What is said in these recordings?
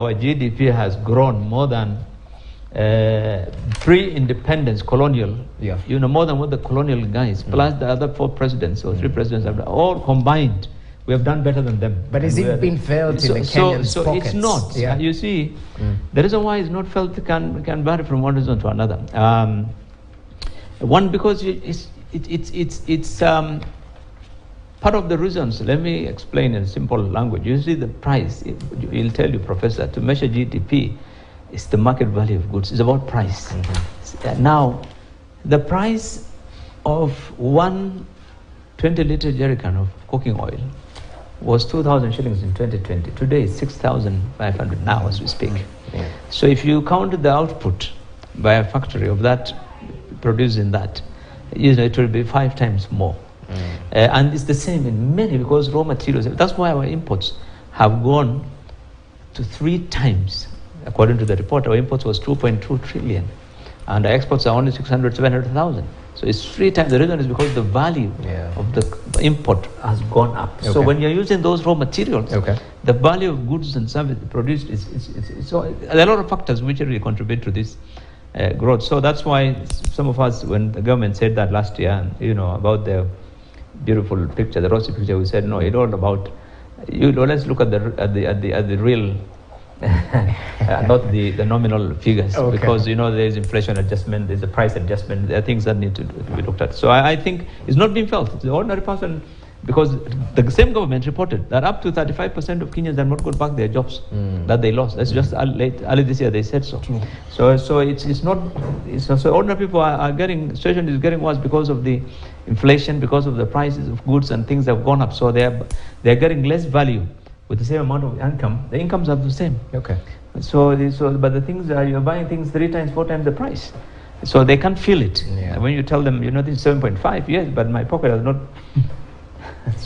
Our GDP has grown more than pre-independence colonial, more than what the colonial guys, plus the other 4 presidents or 3 presidents have all combined. We have done better than them. But is it being felt in the Kenyans' pockets? It's not. You see, the reason why it's not felt can vary from one reason to another. One, because it's part of the reasons. Let me explain in simple language. You see, the price, he'll tell you, Professor, to measure GDP, it's the market value of goods. It's about price. Now, the price of 1 20-liter jerrycan of cooking oil was 2,000 shillings in 2020. Today, it's 6,500 now as we speak. So if you count the output by a factory of that, producing that, it will be 5 times more. And it's the same in many, because raw materials, that's why our imports have gone to 3 times. According to the report, our imports was 2.2 trillion, and our exports are only 600, 700,000. So it's 3 times. The reason is because the value of the import has gone up. So when you're using those raw materials, the value of goods and services produced so there are a lot of factors which really contribute to this growth. So that's why some of us, when the government said that last year, about the beautiful picture, the rosy picture, we said no, it's all about let's look at the real. Not the nominal figures, because there's inflation adjustment, there's a price adjustment, there are things that need to be looked at. So I think it's not being felt. The ordinary person, because the same government reported that up to 35% of Kenyans have not got back their jobs that they lost. That's just early this year they said so. So it's not. So ordinary people are getting, situation is getting worse because of the inflation, because of the prices of goods and things have gone up. So they're getting less value. With the same amount of income, the incomes are the same. So but the things are, you're buying things 3 times, 4 times the price. So they can't feel it. When you tell them, this is 7.5, yes, but my pocket has not.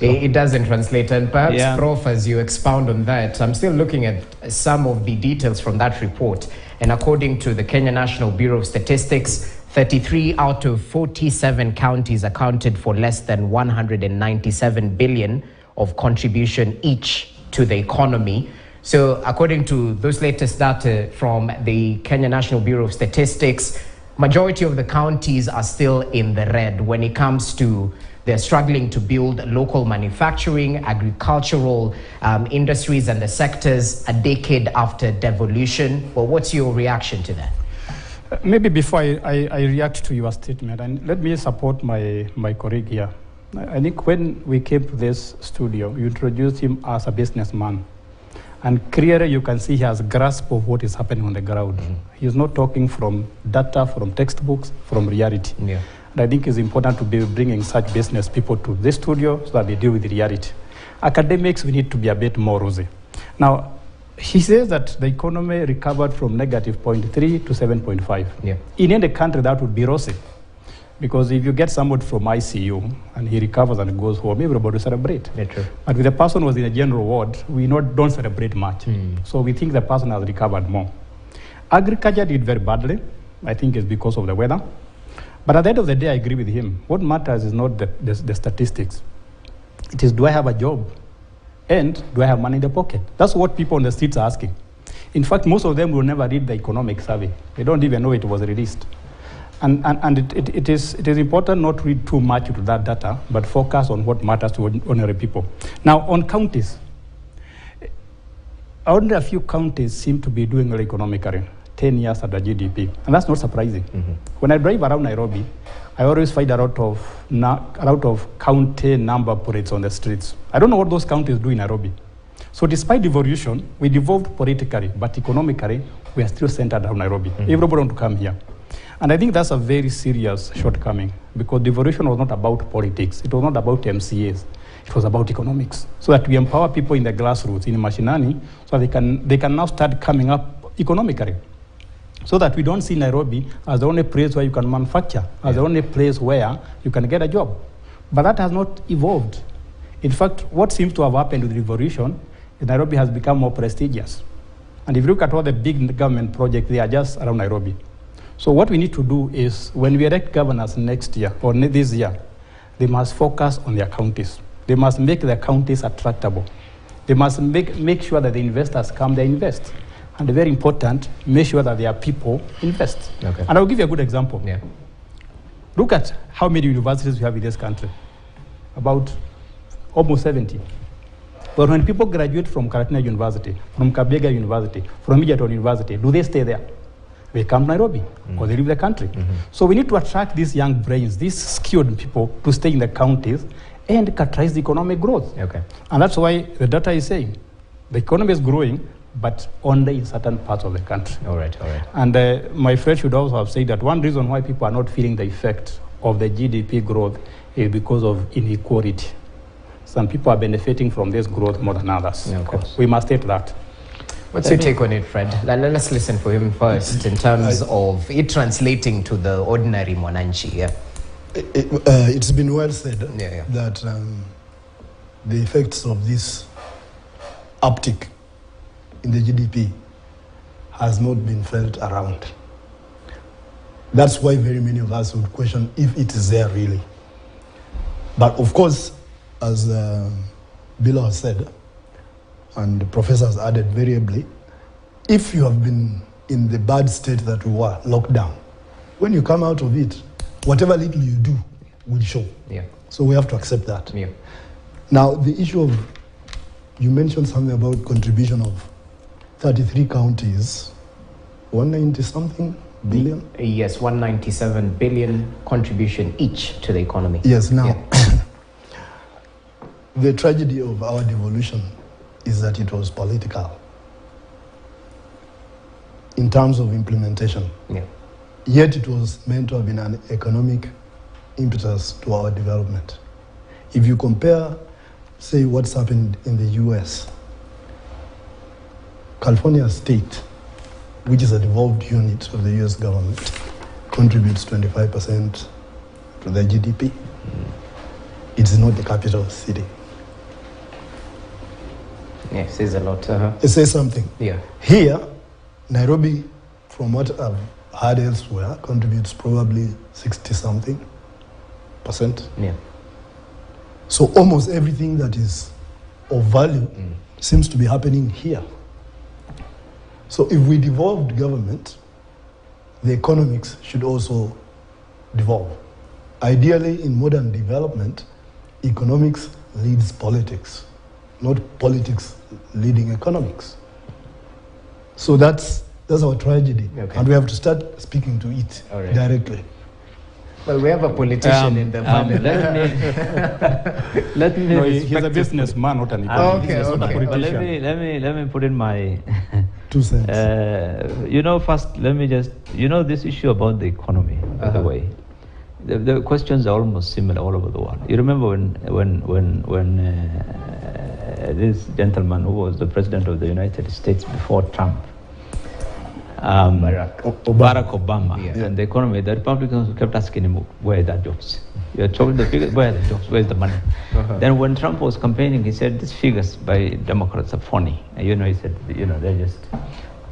It doesn't translate. And perhaps, Prof, as you expound on that, I'm still looking at some of the details from that report. And according to the Kenya National Bureau of Statistics, 33 out of 47 counties accounted for less than 197 billion of contribution each to the economy. So according to those latest data from the Kenya National Bureau of Statistics, majority of the counties are still in the red when it comes to they're struggling to build local manufacturing, agricultural industries and the sectors a decade after devolution. Well, what's your reaction to that? Maybe before I react to your statement, and let me support my colleague here. I think when we came to this studio, you introduced him as a businessman. And clearly you can see he has a grasp of what is happening on the ground. He's not talking from data, from textbooks, from reality. And I think it's important to be bringing such business people to this studio so that they deal with reality. Academics, we need to be a bit more rosy. Now, he says that the economy recovered from negative 0.3 to 7.5. In any country, that would be rosy. Because if you get somebody from ICU and he recovers and goes home, everybody will celebrate. But with the person who was in a general ward, we don't celebrate much. So we think the person has recovered more. Agriculture did very badly. I think it's because of the weather. But at the end of the day, I agree with him. What matters is not the statistics. It is, do I have a job? And do I have money in the pocket? That's what people on the streets are asking. In fact, most of them will never read the economic survey. They don't even know it was released. And it is important not to read too much into that data, but focus on what matters to ordinary people. Now, on counties, only a few counties seem to be doing well economically, 10 years after GDP, and that's not surprising. When I drive around Nairobi, I always find a lot of county number plates on the streets. I don't know what those counties do in Nairobi. So despite devolution, we devolved politically, but economically, we are still centered around Nairobi. Everybody wants to come here. And I think that's a very serious shortcoming, because devolution was not about politics. It was not about MCAs. It was about economics. So that we empower people in the grassroots, in Mashinani, so they can now start coming up economically. So that we don't see Nairobi as the only place where you can manufacture, as the only place where you can get a job. But that has not evolved. In fact, what seems to have happened with devolution is Nairobi has become more prestigious. And if you look at all the big government projects, they are just around Nairobi. So what we need to do is, when we elect governors next year or this year, they must focus on their counties. They must make their counties attractable. They must make sure that the investors come, they invest. And very important, make sure that their people invest. Okay. And I'll give you a good example. Yeah. Look at how many universities we have in this country. About almost 70. But when people graduate from Karatina University, from Kabiega University, from Egerton University, do they stay there? They come to Nairobi, or they leave the country. So we need to attract these young brains, these skilled people, to stay in the counties and catalyze the economic growth. Okay. And that's why the data is saying the economy is growing, but only in certain parts of the country. All right. And my friend should also have said that one reason why people are not feeling the effect of the GDP growth is because of inequality. Some people are benefiting from this growth more than others. Yeah, of course. We must state that. What's your take on it, Fred? Let's listen for him first in terms of it translating to the ordinary Mwananchi. Yeah. It's been well said Yeah. that the effects of this uptick in the GDP has not been felt around. That's why very many of us would question if it is there really. But of course, as Bilo has said, and the professor has added very ably, if you have been in the bad state that we were, locked down, when you come out of it, whatever little you do will show. Yeah. So we have to accept that. Yeah. Now, the issue of, you mentioned something about contribution of 33 counties, 190 something billion? Yes, 197 billion contribution each to the economy. Yes, now, Yeah. the tragedy of our devolution is that it was political in terms of implementation. Yeah. Yet it was meant to have been an economic impetus to our development. If you compare, say, what's happened in the US, California State, which is a devolved unit of the US government, contributes 25% to the GDP. It's not the capital city. Yeah, says a lot. It says something. Yeah. Here, Nairobi, from what I've heard elsewhere, contributes probably 60-something percent. Yeah. So almost everything that is of value seems to be happening here. So if we devolved government, the economics should also devolve. Ideally, in modern development, economics leads politics, not politics leading economics. So that's our tragedy, Okay. and we have to start speaking to it All right. directly. Well, we have a politician in the panel. let me No, he's a respect- businessman, not an Okay, economist. He's not a okay. But politician. let me put in my 2 cents. first let me just this issue about the economy, by the way. The questions are almost similar all over the world. You remember when this gentleman who was the president of the United States before Trump, Barack Obama, Yeah. and the economy, the Republicans kept asking him, where are the jobs? You're showing the figures, where are the jobs? Where's the money? Then when Trump was campaigning, he said, these figures by Democrats are funny. And he said, they're just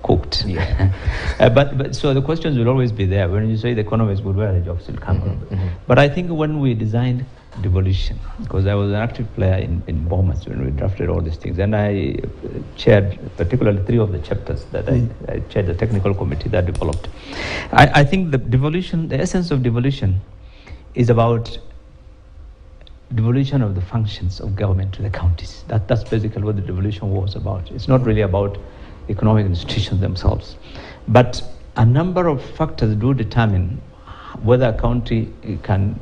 cooked. Yeah. But so the questions will always be there. When you say the economy is good, where are the jobs will come from? But I think when we designed devolution, because I was an active player in Bomas when we drafted all these things, and I chaired particularly 3 of the chapters that I chaired the technical committee that developed. I think the essence of devolution is about devolution of the functions of government to the counties. That's basically what the devolution was about. It's not really about economic institutions themselves. But a number of factors do determine whether a county can,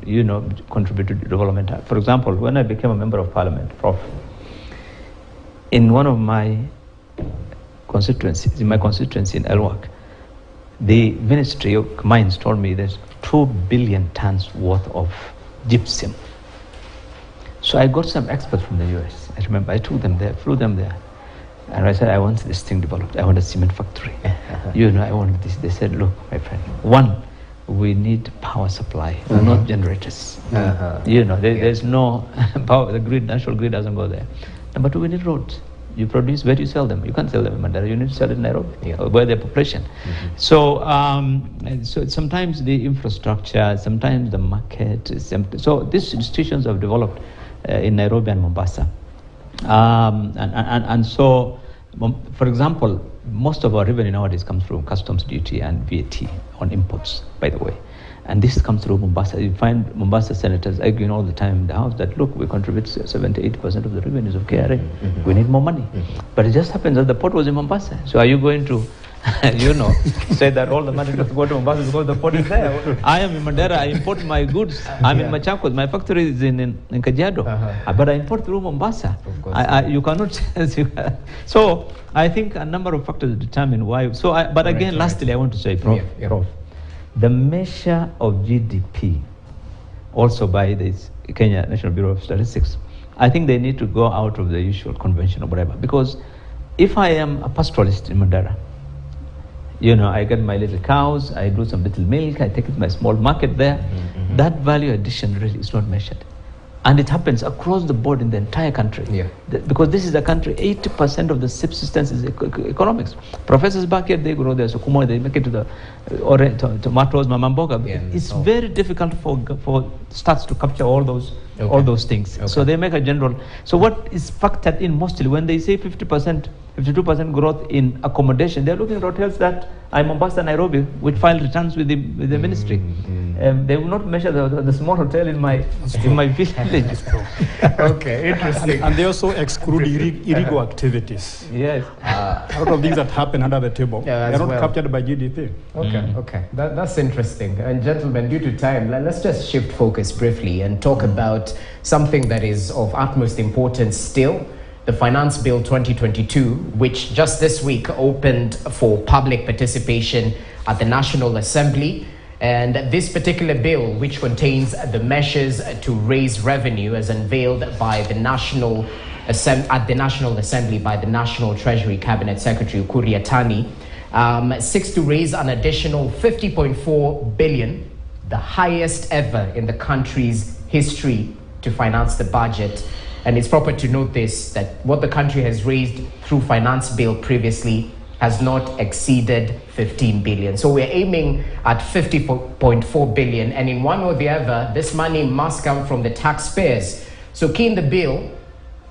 contribute to development. For example, when I became a member of parliament, in one of my constituencies, in Elwak, the Ministry of Mines told me there's 2 billion tons worth of gypsum. So I got some experts from the US. I remember I took them there, flew them there. And I said, I want this thing developed. I want a cement factory. I want this. They said, look, my friend, one, we need power supply, not generators. There's no power. The grid, national grid doesn't go there. Number 2, we need roads. You produce, where do you sell them? You can't sell them in Mandara. You need to sell it in Nairobi, where the population. So sometimes the infrastructure, sometimes the market is empty. So these institutions have developed in Nairobi and Mombasa. And so, for example, most of our revenue nowadays comes from customs duty and VAT on imports, by the way. And this comes through Mombasa. You find Mombasa senators arguing all the time in the House that, look, we contribute 70-80% of the revenues of KRA. We need more money. But it just happens that the port was in Mombasa. So are you going to, say that all the money does go to Mombasa because the port is there? I am in Mandera. I import my goods. I'm in Machakos. My factory is in Kajiado. But I import through Mombasa. Of course. You cannot. So I think a number of factors determine why. So, but again, lastly, I want to say, Prof. The measure of GDP, also by the Kenya National Bureau of Statistics, I think they need to go out of the usual convention or whatever. Because if I am a pastoralist in Mandera, I get my little cows, I do some little milk, I take it to my small market there, that value addition really is not measured. And it happens across the board in the entire country. Because this is a country, 80% of the subsistence is economics. Professors back here, they grow their sukuma, they make it to the tomatoes, mamamboga. It's very difficult for stats to capture all those things. So they make a general. So what is factored in mostly when they say 50%, 52% growth in accommodation, they're looking at hotels that are in Mombasa, Nairobi, which file returns with the ministry. They will not measure the small hotel in my village. Okay, interesting. And they also exclude illegal activities. Yes. A lot of things that happen under the table. They're not captured by GDP. Okay. That's interesting. And gentlemen, due to time, let's just shift focus briefly and talk about something that is of utmost importance still. The Finance Bill 2022, which just this week opened for public participation at the National Assembly. And this particular bill, which contains the measures to raise revenue as unveiled by the National Assembly by the National Treasury Cabinet Secretary Ukur Yatani, seeks to raise an additional 50.4 billion, the highest ever in the country's history, to finance the budget. And it's proper to note this, that what the country has raised through Finance Bill previously has not exceeded 15 billion. So we're aiming at 50.4 billion. And in one or the other, this money must come from the taxpayers. So key in the bill,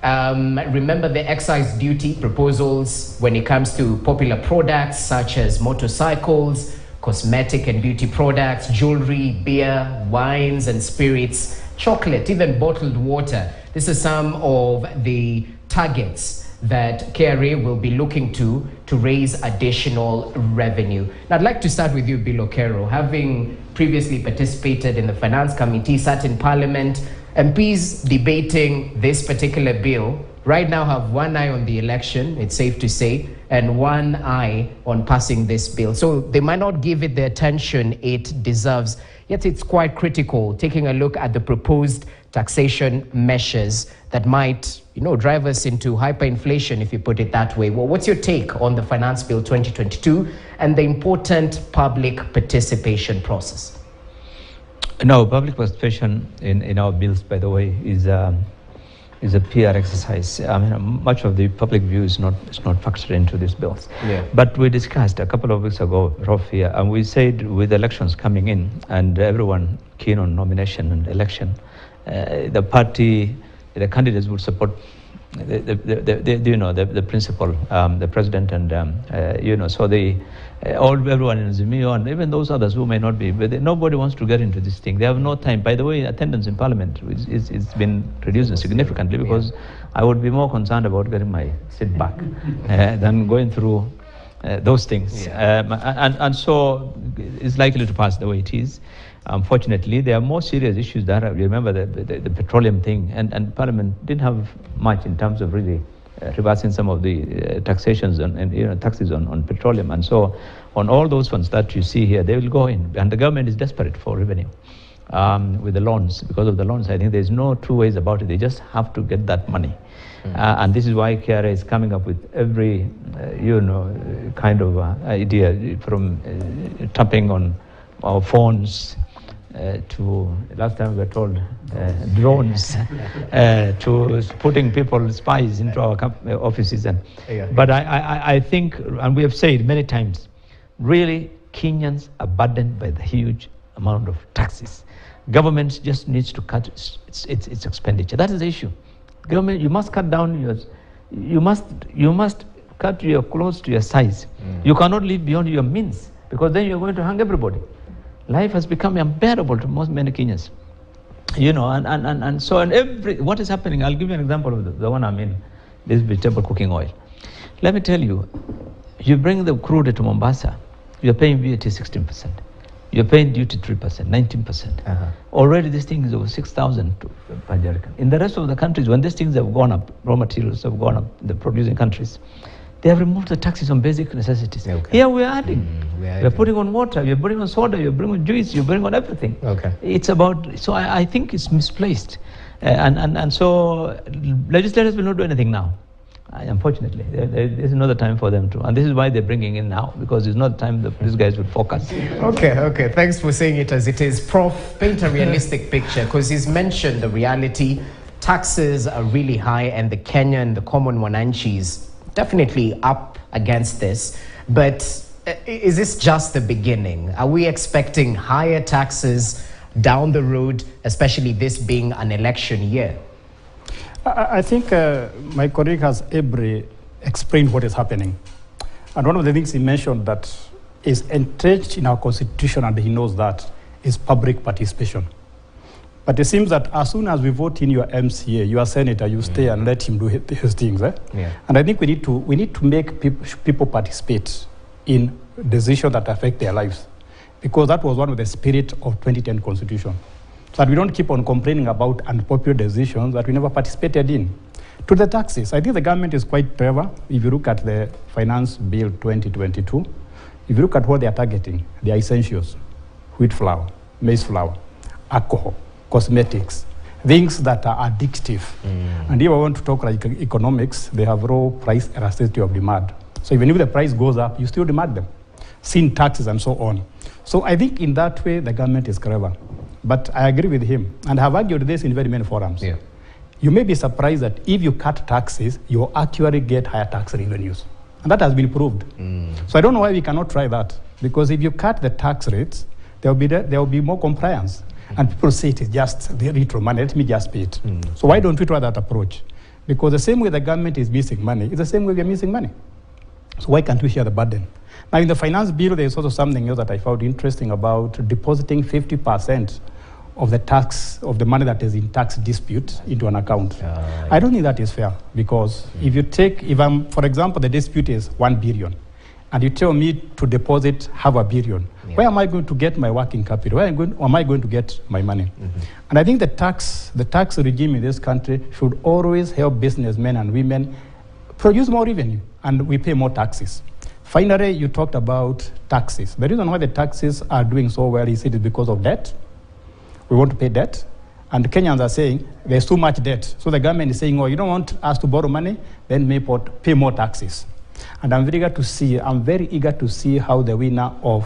remember the excise duty proposals when it comes to popular products such as motorcycles, cosmetic and beauty products, jewelry, beer, wines and spirits, chocolate, even bottled water. This is some of the targets that KRA will be looking to raise additional revenue. Now, I'd like to start with you, Bill Okero. Having previously participated in the Finance Committee, sat in Parliament, MPs debating this particular bill right now have one eye on the election, it's safe to say, and one eye on passing this bill. So they might not give it the attention it deserves, yet it's quite critical, taking a look at the proposed taxation measures that might, drive us into hyperinflation, if you put it that way. Well, what's your take on the Finance Bill 2022 and the important public participation process? No, public participation in our bills, by the way, is a PR exercise. I mean, much of the public view is not factored into these bills. But we discussed a couple of weeks ago, Rolf, here, and we said with elections coming in and everyone keen on nomination and election, the candidates would support the principal, the president, and so everyone in Azimio and even those others who may not be, but nobody wants to get into this thing. They have no time. By the way, attendance in Parliament it's been reducing significantly because I would be more concerned about getting my seat back than going through those things. And so it's likely to pass the way it is. Unfortunately, there are more serious issues that remember the petroleum thing, and Parliament didn't have much in terms of really reversing some of the taxations and taxes on petroleum, and so on all those funds that you see here, they will go in, and the government is desperate for revenue with the loans. Because of the loans, I think there's no two ways about it. They just have to get that money, and this is why KRA is coming up with every kind of idea, from tapping on our phones. To last time we were told drones, to putting people spies into our offices, but I think, and we have said many times, really Kenyans are burdened by the huge amount of taxes. Government just needs to cut its expenditure. That is the issue. Government, you must cut down yours. You must cut you close to your size. You cannot live beyond your means, because then you're going to hang everybody. Life has become unbearable to many Kenyans. You know, what is happening, I'll give you an example of the one I'm in, this vegetable cooking oil. Let me tell you, you bring the crude to Mombasa, you're paying VAT 16%. You're paying duty 3%, 19%. Already this thing is over 6,000 per jerrycan. In the rest of the countries, when these things have gone up, raw materials have gone up, the producing countries, they have removed the taxes on basic necessities. Okay. Here we're adding. We're putting on water, you're putting on soda, you're putting on juice, you're putting on everything. Okay. It's about, so I think it's misplaced. And so legislators will not do anything now. Unfortunately, there's another time for them to, and this is why they're bringing in now, because it's not time that these guys would focus. Okay. Thanks for saying it as it is. Prof, paint a realistic picture, because he's mentioned the reality. Taxes are really high, and the Kenyan, the common Mwananchi is definitely up against this. But is this just the beginning? Are we expecting higher taxes down the road, especially this being an election year? I think my colleague has ably explained what is happening. And one of the things he mentioned that is entrenched in our constitution, and he knows that, is public participation. But it seems that as soon as we vote in your MCA, your senator, you stay and let him do his things. Yeah. And I think we need to make people participate in decisions that affect their lives, because that was one of the spirit of 2010 constitution. So that we don't keep on complaining about unpopular decisions that we never participated in. To the taxes, I think the government is quite clever. If you look at the Finance Bill 2022, if you look at what they are targeting, they are essentials: wheat flour, maize flour, alcohol, cosmetics, things that are addictive. And if I want to talk like economics, they have raw price elasticity of demand. So even if the price goes up, you still demand them, sin taxes and so on. So I think in that way, the government is clever. But I agree with him, and I have argued this in very many forums. Yeah. You may be surprised that if you cut taxes, you actually get higher tax revenues. And that has been proved. So I don't know why we cannot try that. Because if you cut the tax rates, there will be more compliance. And people say it is just the retro money, let me just pay it. So why don't we try that approach? Because the same way the government is missing money, it's the same way we are missing money. So why can't we share the burden? Now in the finance bill, there is also something else that I found interesting about depositing 50% of the tax, of the money that is in tax dispute into an account. I don't think that is fair, because if you take, for example, the dispute is 1 billion, and you tell me to deposit $500 million, where am I going to get my working capital? Where am I going to get my money? And I think the tax regime in this country should always help businessmen and women produce more revenue, and we pay more taxes. Finally, you talked about taxes. The reason why the taxes are doing so well is it is because of debt. We want to pay debt, and Kenyans are saying there's too much debt. So the government is saying, oh, you don't want us to borrow money, then pay more taxes. And I'm very eager to see how the winner of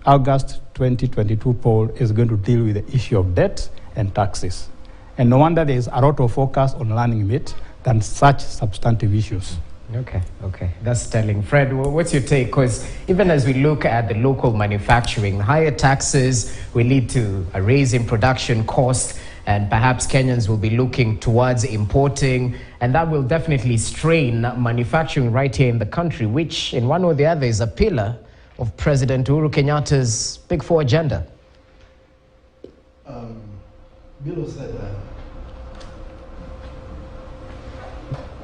August 2022 poll is going to deal with the issue of debt and taxes. And no wonder there is a lot of focus on learning meat than such substantive issues. Okay. That's telling. Fred, what's your take? Because even as we look at the local manufacturing, higher taxes will lead to a raise in production cost, and perhaps Kenyans will be looking towards importing, and that will definitely strain manufacturing right here in the country, which in one or the other is a pillar of President Uhuru Kenyatta's Big Four agenda. Bill said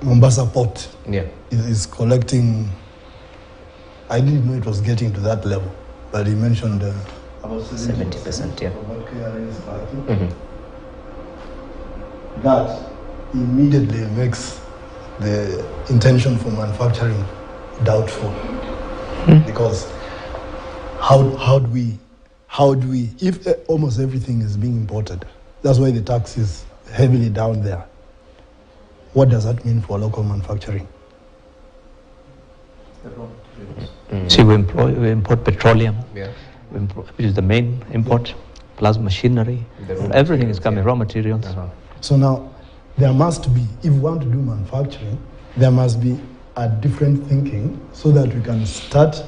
Mombasa Port is collecting, I didn't know it was getting to that level, but he mentioned about 70%, of what KRA is collecting. That immediately makes the intention for manufacturing doubtful. Because how do we, if almost everything is being imported, that's why the tax is heavily down there. What does that mean for local manufacturing? See, we import petroleum, which is the main import, plus machinery. Everything is coming, raw materials. So now, there must be, if we want to do manufacturing, there must be a different thinking so that we can start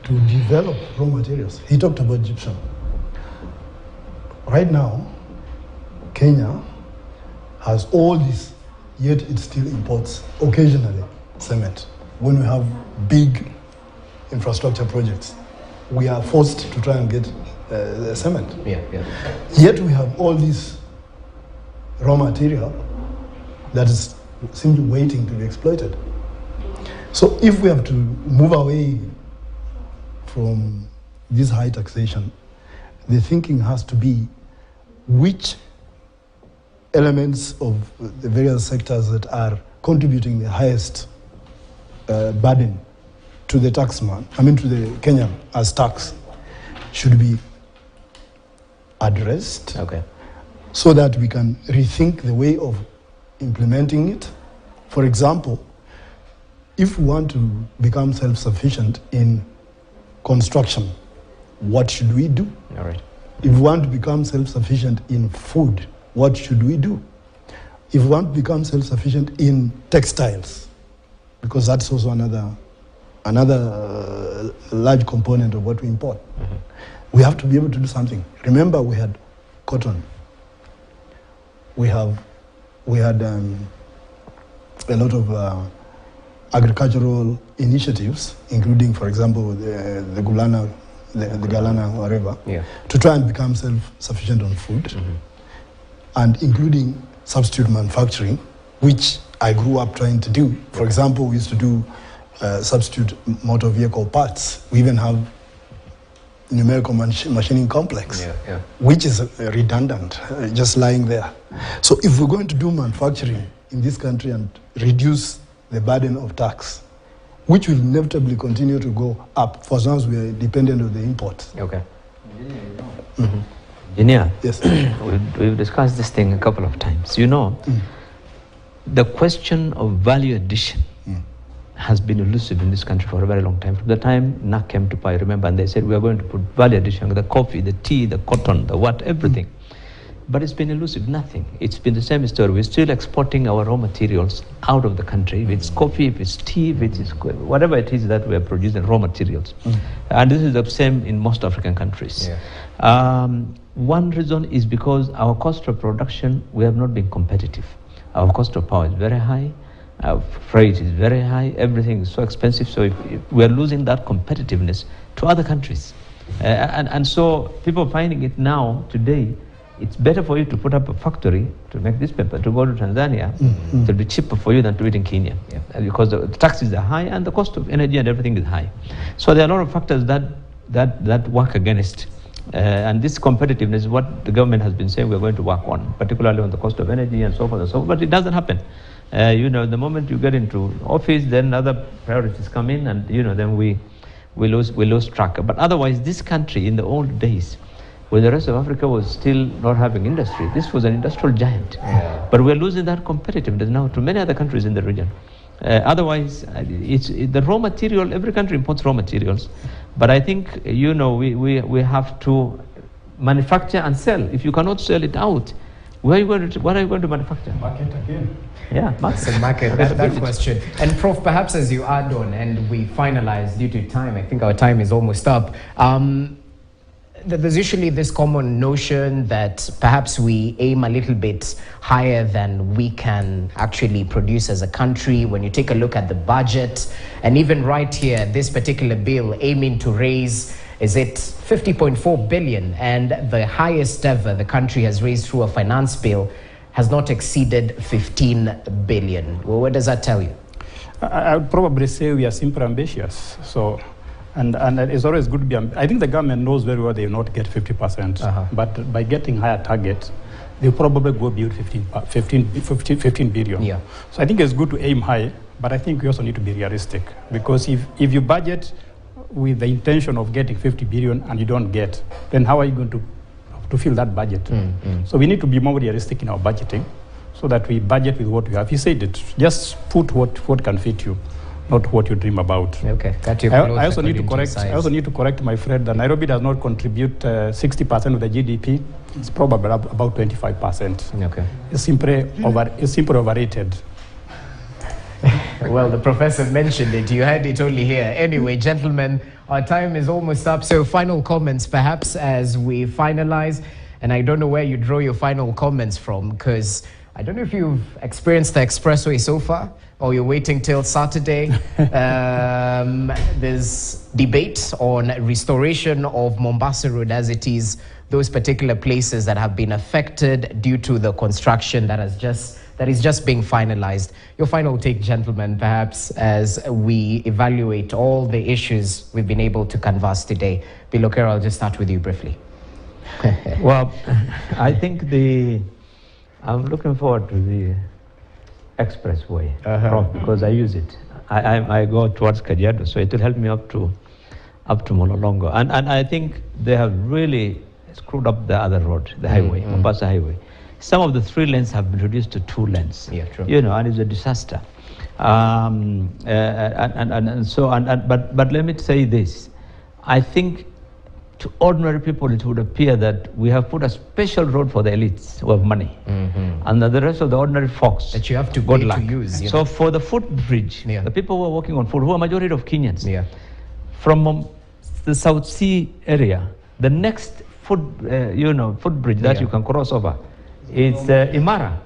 to develop raw materials. He talked about gypsum. Right now, Kenya has all this, yet it still imports occasionally cement. when we have big infrastructure projects, we are forced to try and get cement. Yet we have all this raw material that is simply waiting to be exploited. So if we have to move away from this high taxation, the thinking has to be which elements of the various sectors that are contributing the highest burden to the taxman, to the Kenyan as tax, should be addressed, so that we can rethink the way of implementing it. For example, if we want to become self-sufficient in construction, what should we do? All right. If we want to become self-sufficient in food, what should we do? If we want to become self-sufficient in textiles, because that's also another large component of what we import, we have to be able to do something. Remember, we had cotton. We had a lot of agricultural initiatives, including, for example, the Galana, whatever, to try and become self-sufficient on food, and including substitute manufacturing, which I grew up trying to do. For example, we used to do substitute motor vehicle parts. We even have numerical machining complex, which is redundant, just lying there. So if we're going to do manufacturing in this country and reduce the burden of tax, which will inevitably continue to go up for as long as we are dependent on the imports. Engineer, yes. we've discussed this thing a couple of times. You know, the question of value addition has been elusive in this country for a very long time. From the time NAC came to power, remember, and they said we are going to put value addition, the coffee, the tea, the cotton, the what, everything. But it's been elusive, nothing. It's been the same story. We're still exporting our raw materials out of the country. If it's coffee, if it's tea, if it's whatever it is that we are producing, raw materials. And this is the same in most African countries. One reason is because our cost of production, we have not been competitive. Our cost of power is very high. Our freight is very high. Everything is so expensive. So if we are losing that competitiveness to other countries. And so people are finding it now, today, it's better for you to put up a factory to make this paper, to go to Tanzania. It'll be cheaper for you than to do it in Kenya. Because the taxes are high and the cost of energy and everything is high. So there are a lot of factors that work against. And this competitiveness is what the government has been saying we're going to work on, particularly on the cost of energy and so forth and so forth. But it doesn't happen. The moment you get into office, then other priorities come in, and then we lose track. But otherwise, this country in the old days, when the rest of Africa was still not having industry, this was an industrial giant. But we're losing that competitiveness now to many other countries in the region. Otherwise, it's the raw material. Every country imports raw materials, but I think we have to manufacture and sell. If you cannot sell it out, what are you going to manufacture? Market again. Yeah, market. That question. And Prof, perhaps as you add on and we finalize due to time, I think our time is almost up. There's usually this common notion that perhaps we aim a little bit higher than we can actually produce as a country. When you take a look at the budget, and even right here, this particular bill aiming to raise, is it 50.4 billion? And the highest ever the country has raised through a finance bill has not exceeded 15 billion. Well, what does that tell you? I would probably say we are simply ambitious. So. And it's always good to be. I think the government knows very well they will not get 50%, but by getting higher targets, they'll probably go beyond 15 billion. So I think it's good to aim high, but I think we also need to be realistic, because if you budget with the intention of getting 50 billion and you don't get, then how are you going to fill that budget? So we need to be more realistic in our budgeting, so that we budget with what we have. You said it. Just put what can fit you, not what you dream about. Okay. I also need to correct my friend that Nairobi does not contribute 60% of the GDP. It's probably about 25%. Okay. It's simply overrated. Well, the professor mentioned it. You heard it only here. Anyway, gentlemen, our time is almost up. So final comments, perhaps, as we finalize. And I don't know where you draw your final comments from, because I don't know if you've experienced the expressway so far, or you're waiting till Saturday. There's debate on restoration of Mombasa Road as it is, those particular places that have been affected due to the construction that is just being finalized. Your final take, gentlemen, perhaps, as we evaluate all the issues we've been able to canvass today. Bilokero, I'll just start with you briefly. Well, I think I'm looking forward to the expressway because I use it. I go towards Kajiado, so it will help me up to Mololongo. And I think they have really screwed up the other road, the highway, Mombasa Highway. Some of the 3 lanes have been reduced to 2 lanes. Yeah, true. And it's a disaster. But let me say this. I think to ordinary people, it would appear that we have put a special road for the elites who have money. And the rest of the ordinary folks, that you have to pay to use. So for the footbridge, the people who are working on foot, who are majority of Kenyans, from the South Sea area, the next footbridge that you can cross over, it's Imara.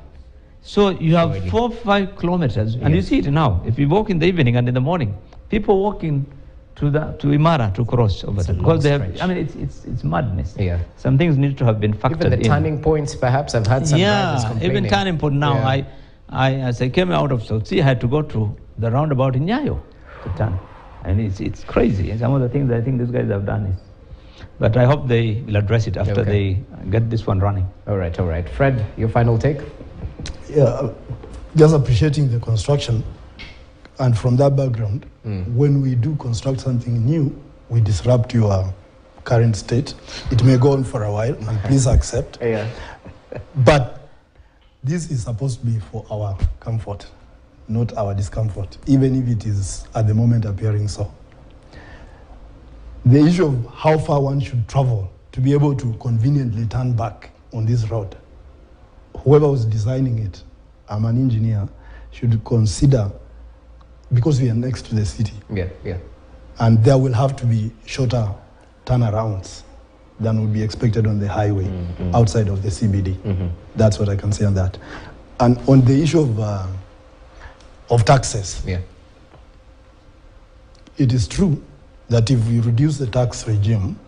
So you have 4 or 5 kilometers, and you see it now. If you walk in the evening and in the morning, people walking to Imara to cross over there because they have. I mean, it's madness. Yeah. Some things need to have been factored in. Even the turning points, perhaps. I've had some drivers complaining. Even turning point now. As I came out of South Sea, I had to go to the roundabout in Nyayo to turn, and it's crazy. And some of the things I think these guys have done is. But I hope they will address it after they get this one running. All right. Fred, your final take? Yeah, just appreciating the construction. And from that background, when we do construct something new, we disrupt your current state. It may go on for a while, and please accept. But this is supposed to be for our comfort, not our discomfort, even if it is at the moment appearing so. The issue of how far one should travel to be able to conveniently turn back on this road, whoever was designing it, I'm an engineer, should consider, because we are next to the city, and there will have to be shorter turnarounds than would be expected on the highway outside of the CBD. That's what I can say on that. And on the issue of taxes, it is true that if we reduce the tax regime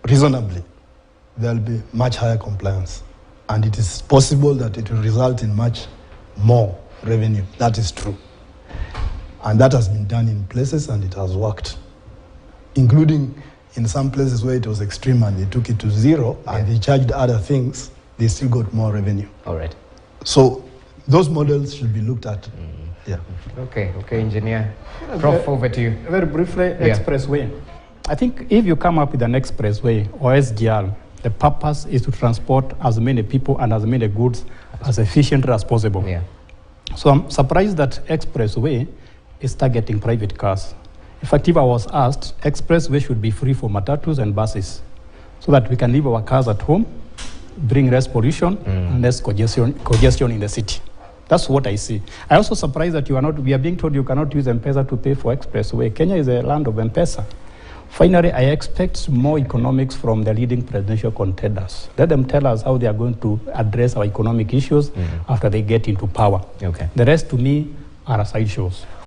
reasonably, there will be much higher compliance. And it is possible that it will result in much more revenue. That is true. And that has been done in places and it has worked, including in some places where it was extreme and they took it to 0 and they charged other things, they still got more revenue. All right. So those models should be looked at. Okay, engineer. Prof, over to you. Very briefly, expressway. I think if you come up with an expressway or SGR, the purpose is to transport as many people and as many goods as efficiently as possible. So I'm surprised that expressway is targeting private cars. In fact, if I was asked, expressway should be free for matatus and buses so that we can leave our cars at home, bring less pollution and less congestion in the city. That's what I see. I also surprised that we are being told you cannot use M-Pesa to pay for expressway. Kenya is a land of M-Pesa. Finally, I expect more economics from the leading presidential contenders. Let them tell us how they are going to address our economic issues after they get into power. The rest, to me, are sideshows.